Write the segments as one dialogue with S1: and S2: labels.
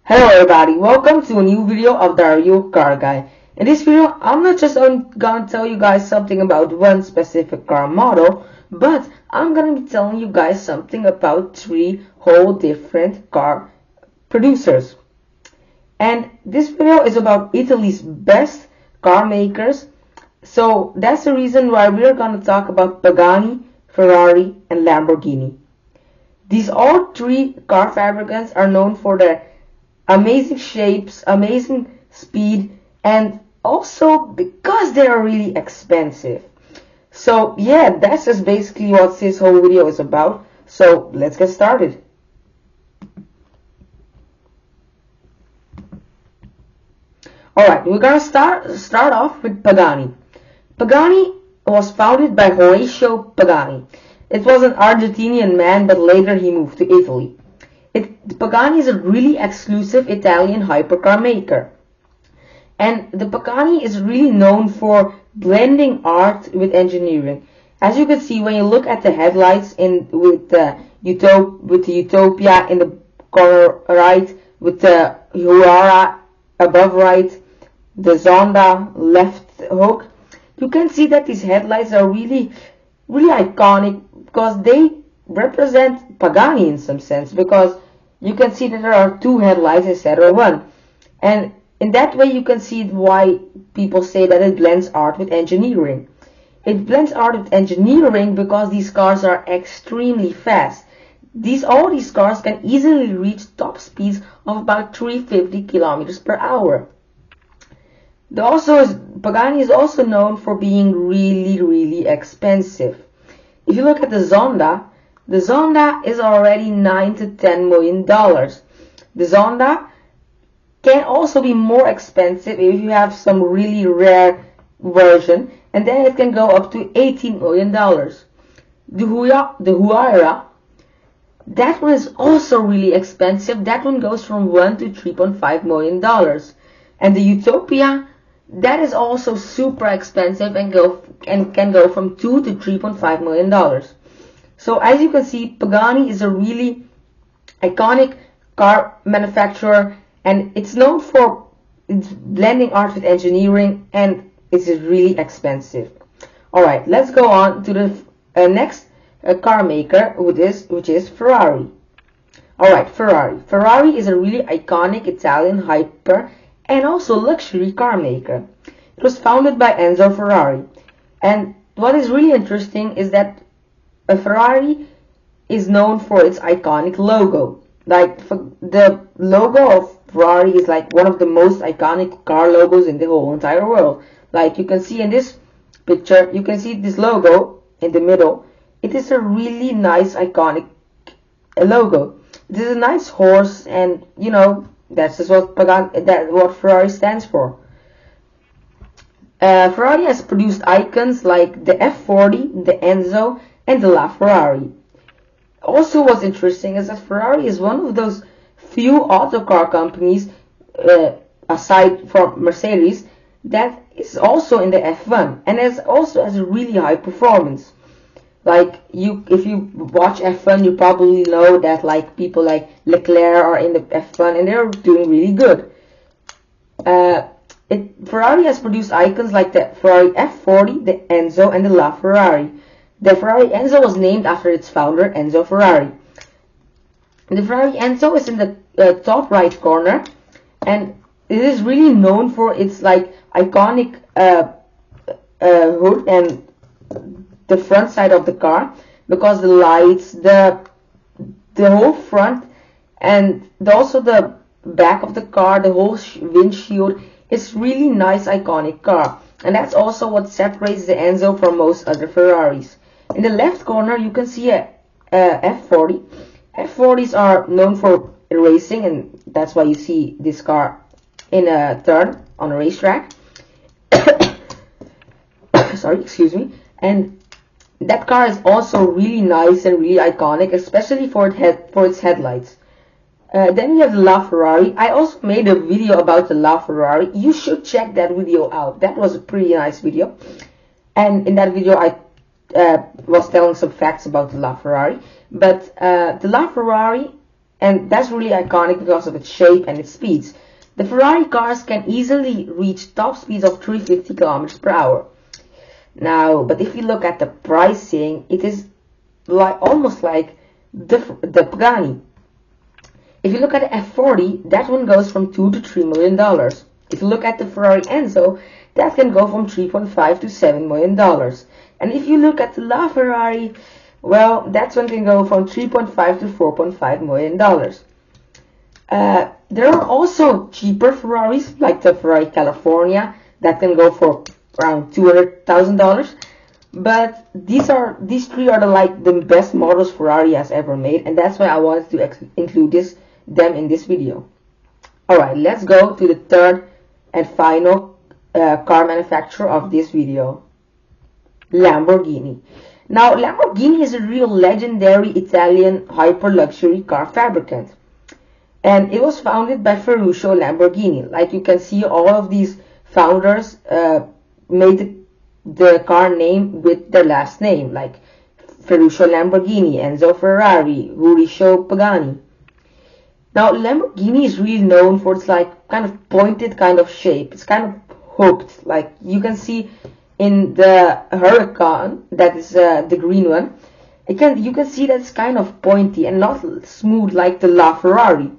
S1: Hello everybody, welcome to a new video of the Review Car Guy. In this video, I'm not just gonna tell you guys something about one specific car model, but I'm gonna be telling you guys something about three whole different car producers. And this video is about Italy's best car makers, so that's the reason why we're gonna talk about Pagani, Ferrari, and Lamborghini. These all three car fabricants are known for their amazing shapes, amazing speed, and also because they are really expensive. So yeah, that's just basically what this whole video is about. So let's get started. Alright, we're gonna start off with Pagani. Pagani was founded by Horatio Pagani. It was an Argentinian man, but later he moved to Italy. Pagani is a really exclusive Italian hypercar maker. And the Pagani is really known for blending art with engineering. As you can see when you look at the headlights with the Utopia in the corner right, with the Huara above right, the Zonda left hook, you can see that these headlights are really iconic because they represent Pagani in some sense, because you can see that there are two headlights instead of one. And in that way you can see why people say that it blends art with engineering. It blends art with engineering because these cars are extremely fast. All these cars can easily reach top speeds of about 350 kilometers per hour. Pagani is also known for being really expensive. If you look at the Zonda is already $9 to $10 million. The Zonda can also be more expensive if you have some really rare version, and then it can go up to $18 million. The Huayra, that one is also really expensive. That one goes from $1 to $3.5 million. And the Utopia, that is also super expensive and can go from $2 to $3.5 million. So as you can see, Pagani is a really iconic car manufacturer, and it's known for its blending art with engineering, and it's really expensive. Alright, let's go on to the next car maker, which is Ferrari. Alright, Ferrari. Ferrari is a really iconic Italian hyper and also luxury car maker. It was founded by Enzo Ferrari. And what is really interesting is that a Ferrari is known for its iconic logo. Like, the logo of Ferrari is like one of the most iconic car logos in the whole entire world. Like you can see in this picture, you can see this logo in the middle. It is a really nice iconic logo. It is a nice horse, and you know, that's just what Ferrari stands for. Ferrari has produced icons like the F40, the Enzo, and the LaFerrari. Also, what's interesting is that Ferrari is one of those few autocar companies, aside from Mercedes, that is also in the F1 and also has a really high performance. Like if you watch F1, you probably know that like people like Leclerc are in the F1 and they're doing really good. Ferrari has produced icons like the Ferrari F40, the Enzo, and the LaFerrari. The Ferrari Enzo was named after its founder, Enzo Ferrari. The Ferrari Enzo is in the top right corner, and it is really known for its like iconic hood and the front side of the car, because the lights, the whole front, and also the back of the car, the whole windshield, is really nice iconic car. And that's also what separates the Enzo from most other Ferraris. In the left corner you can see a F40. F40s are known for racing, and that's why you see this car in a turn on a racetrack. Sorry, excuse me. And that car is also really nice and really iconic, especially for its headlights. Then we have the LaFerrari. I also made a video about the LaFerrari. You should check that video out. That was a pretty nice video. And in that video I was telling some facts about the LaFerrari. But the LaFerrari and that's really iconic because of its shape and its speeds. The Ferrari cars can easily reach top speeds of 350 kilometers per hour. Now, but if you look at the pricing, it is almost like the Pagani. If you look at the F40, that one goes from $2 to $3 million. If you look at the Ferrari Enzo, that can go from $3.5 to $7 million. And if you look at the LaFerrari, well, that one can go from $3.5 to $4.5 million. There are also cheaper Ferraris, like the Ferrari California, that can go for around $200,000. But these three are the best models Ferrari has ever made, and that's why I wanted to include them in this video. Alright, let's go to the third and final car manufacturer of this video, Lamborghini. Now, Lamborghini is a real legendary Italian hyper-luxury car fabricant. And it was founded by Ferruccio Lamborghini. Like you can see, all of these founders made the car name with their last name, like Ferruccio Lamborghini, Enzo Ferrari, Mauricio Pagani. Now, Lamborghini is really known for its kind of pointed kind of shape. It's kind of hooked, like you can see in the Huracan, that is the green one. You can see that it's kind of pointy and not smooth like the LaFerrari.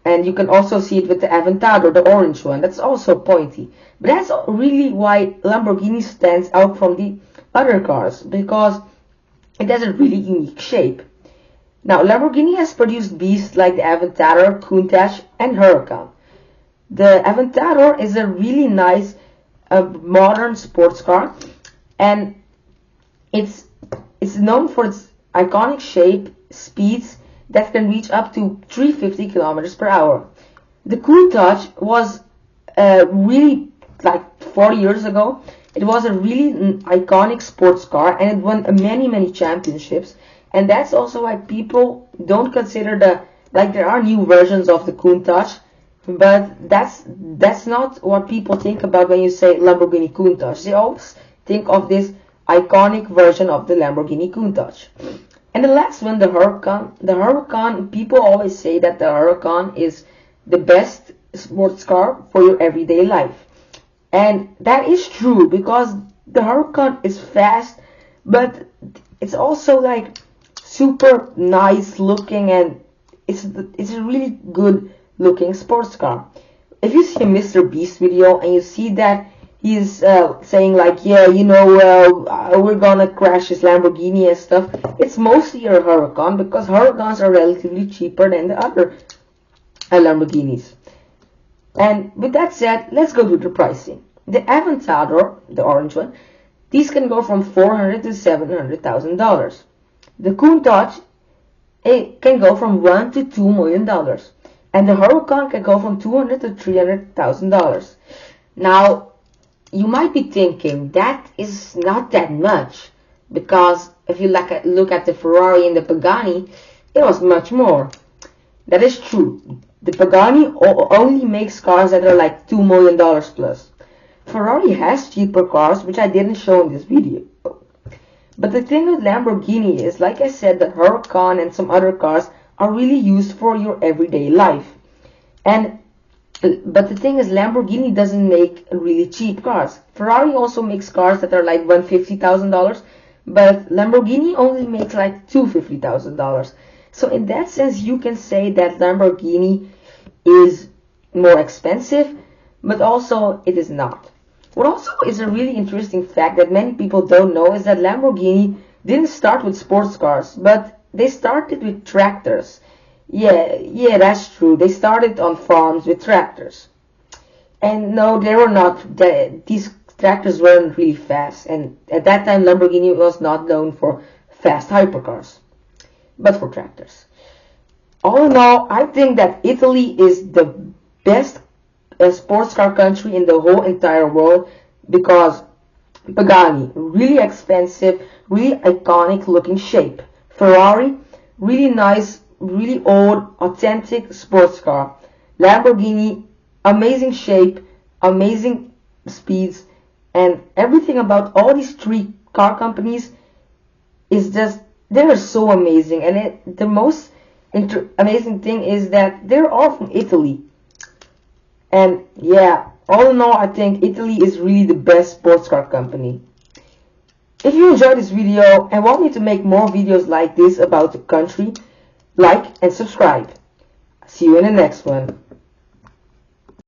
S1: And you can also see it with the Aventador, the orange one. That's also pointy. But that's really why Lamborghini stands out from the other cars, because it has a really unique shape. Now, Lamborghini has produced beasts like the Aventador, Countach, and Huracan. The Aventador is a really nice modern sports car, and it's known for its iconic shape, speeds that can reach up to 350 kilometers per hour. The Countach was really, like 40 years ago, it was a really iconic sports car, and it won many championships. And that's also why people don't consider there are new versions of the Countach, but that's not what people think about when you say Lamborghini Countach. They always think of this iconic version of the Lamborghini Countach. And the last one, the Huracan. The Huracan, people always say that the Huracan is the best sports car for your everyday life. And that is true, because the Huracan is fast, but it's also like super nice looking, and it's a really good looking sports car. If you see a Mr. Beast video and you see that he's saying like, yeah, we're gonna crash this Lamborghini and stuff, it's mostly a Huracan, because Huracans are relatively cheaper than the other Lamborghinis. And with that said, let's go to the pricing. The Aventador, the orange one, these can go from $400,000 to $700,000. The Countach, it can go from $1 to $2 million. And the Huracan can go from $200,000 to $300,000. Now, you might be thinking that is not that much, because if you look at the Ferrari and the Pagani, it was much more. That is true. The Pagani only makes cars that are like $2 million plus. Ferrari has cheaper cars, which I didn't show in this video. But the thing with Lamborghini is, like I said, the Huracan and some other cars are really used for your everyday life. But the thing is, Lamborghini doesn't make really cheap cars. Ferrari also makes cars that are like $150,000, but Lamborghini only makes like $250,000. So in that sense, you can say that Lamborghini is more expensive, but also it is not. What also is a really interesting fact that many people don't know is that Lamborghini didn't start with sports cars, but they started with tractors. Yeah, that's true. They started on farms with tractors. And no, they were not, these tractors weren't really fast. And at that time, Lamborghini was not known for fast hypercars, but for tractors. All in all, I think that Italy is the best sports car country in the whole entire world, because Pagani, really expensive, really iconic looking shape. Ferrari, really nice, really old, authentic sports car. Lamborghini, amazing shape, amazing speeds, and everything about all these three car companies is just, they're so amazing. And the most amazing thing is that they're all from Italy. And yeah, all in all, I think Italy is really the best sports car company. If you enjoyed this video and want me to make more videos like this about the country, like and subscribe. See you in the next one.